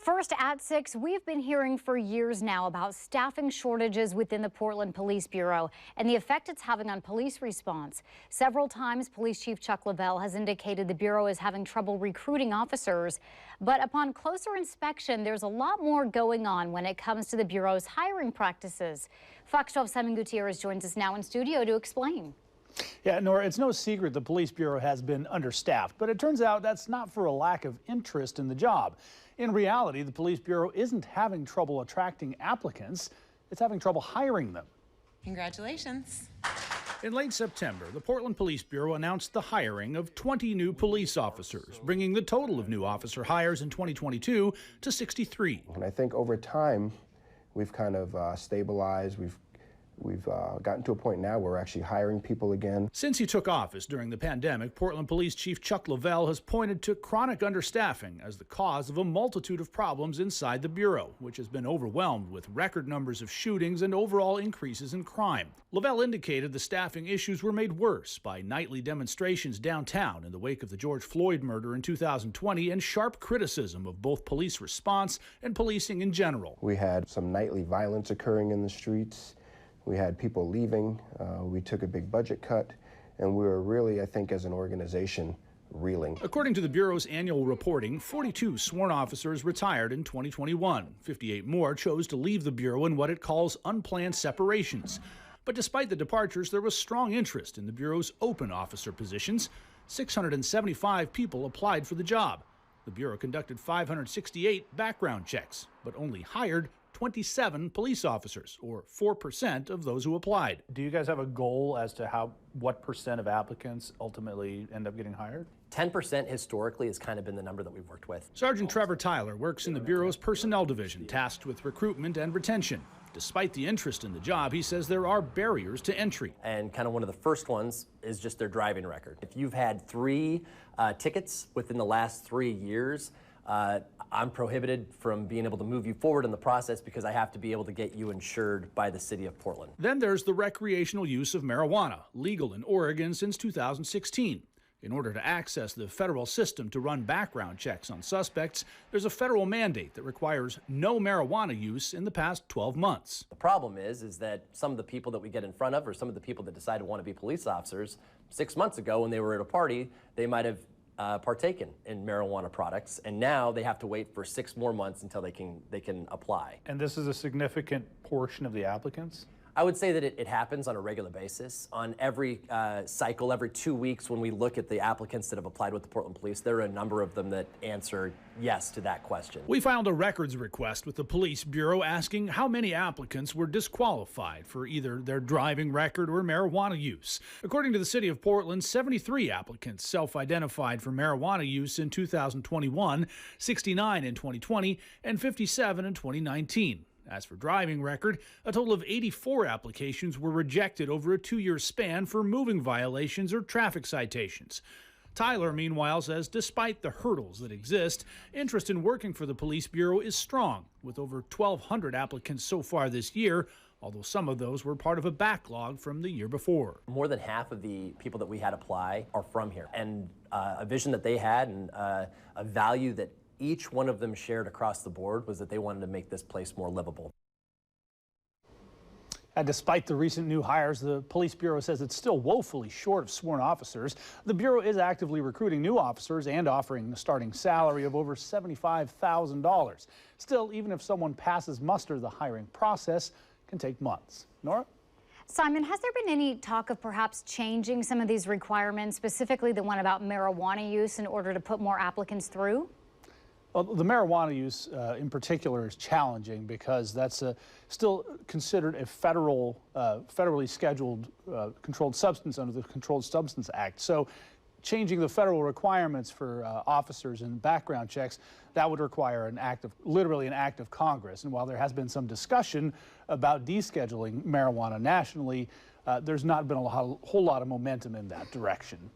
First at 6, we've been hearing for years now about staffing shortages within the Portland Police Bureau and the effect it's having on police response. Several times, Police Chief Chuck Lavelle has indicated the Bureau is having trouble recruiting officers. But upon closer inspection, there's a lot more going on when it comes to the Bureau's hiring practices. Fox 12's Simon Gutierrez joins us now in studio to explain. Yeah, Nora, it's no secret the Police Bureau has been understaffed, but it turns out that's not for a lack of interest in the job. In reality, the Police Bureau isn't having trouble attracting applicants, it's having trouble hiring them. Congratulations. In late September, the Portland Police Bureau announced the hiring of 20 new police officers, bringing the total of new officer hires in 2022 to 63. And I think over time, we've kind of stabilized. We've gotten to a point now where we're actually hiring people again. Since he took office during the pandemic, Portland Police Chief Chuck Lavelle has pointed to chronic understaffing as the cause of a multitude of problems inside the Bureau, which has been overwhelmed with record numbers of shootings and overall increases in crime. Lavelle indicated the staffing issues were made worse by nightly demonstrations downtown in the wake of the George Floyd murder in 2020 and sharp criticism of both police response and policing in general. We had some nightly violence occurring in the streets. We had people leaving, we took a big budget cut, and we were really, I think, as an organization, reeling. According to the Bureau's annual reporting, 42 sworn officers retired in 2021. 58 more chose to leave the Bureau in what it calls unplanned separations. But despite the departures, there was strong interest in the Bureau's open officer positions. 675 people applied for the job. The Bureau conducted 568 background checks, but only hired 27 police officers, or 4% of those who applied. Do you guys have a goal as to what percent of applicants ultimately end up getting hired? 10% historically has kind of been the number that we've worked with. Sergeant Trevor Tyler works in the Bureau's Personnel Division, tasked with recruitment and retention. Despite the interest in the job, he says there are barriers to entry. And kind of one of the first ones is just their driving record. If you've had 3 tickets within the last 3 years, I'm prohibited from being able to move you forward in the process because I have to be able to get you insured by the city of Portland. Then there's the recreational use of marijuana, legal in Oregon since 2016. In order to access the federal system to run background checks on suspects, there's a federal mandate that requires no marijuana use in the past 12 months. The problem is that some of the people that we get in front of, or some of the people that decide to want to be police officers, 6 months ago when they were at a party, they might have partaken in marijuana products, and now they have to wait for 6 more months until they can apply. And this is a significant portion of the applicants? I would say that it happens on a regular basis. On every cycle, every 2 weeks, when we look at the applicants that have applied with the Portland Police, there are a number of them that answer yes to that question. We filed a records request with the Police Bureau asking how many applicants were disqualified for either their driving record or marijuana use. According to the City of Portland, 73 applicants self-identified for marijuana use in 2021, 69 in 2020, and 57 in 2019. As for driving record, a total of 84 applications were rejected over a 2-year span for moving violations or traffic citations. Tyler, meanwhile, says despite the hurdles that exist, interest in working for the Police Bureau is strong, with over 1,200 applicants so far this year, although some of those were part of a backlog from the year before. More than half of the people that we had apply are from here, and a vision that they had and a value that each one of them shared across the board was that they wanted to make this place more livable. And despite the recent new hires, the Police Bureau says it's still woefully short of sworn officers. The Bureau is actively recruiting new officers and offering a starting salary of over $75,000. Still, even if someone passes muster, the hiring process can take months. Nora? Simon, has there been any talk of perhaps changing some of these requirements, specifically the one about marijuana use, in order to put more applicants through? Well, the marijuana use in particular is challenging because that's still considered a federally scheduled controlled substance under the Controlled Substance Act. So changing the federal requirements for officers and background checks, that would require literally an act of Congress. And while there has been some discussion about descheduling marijuana nationally, there's not been a whole lot of momentum in that direction.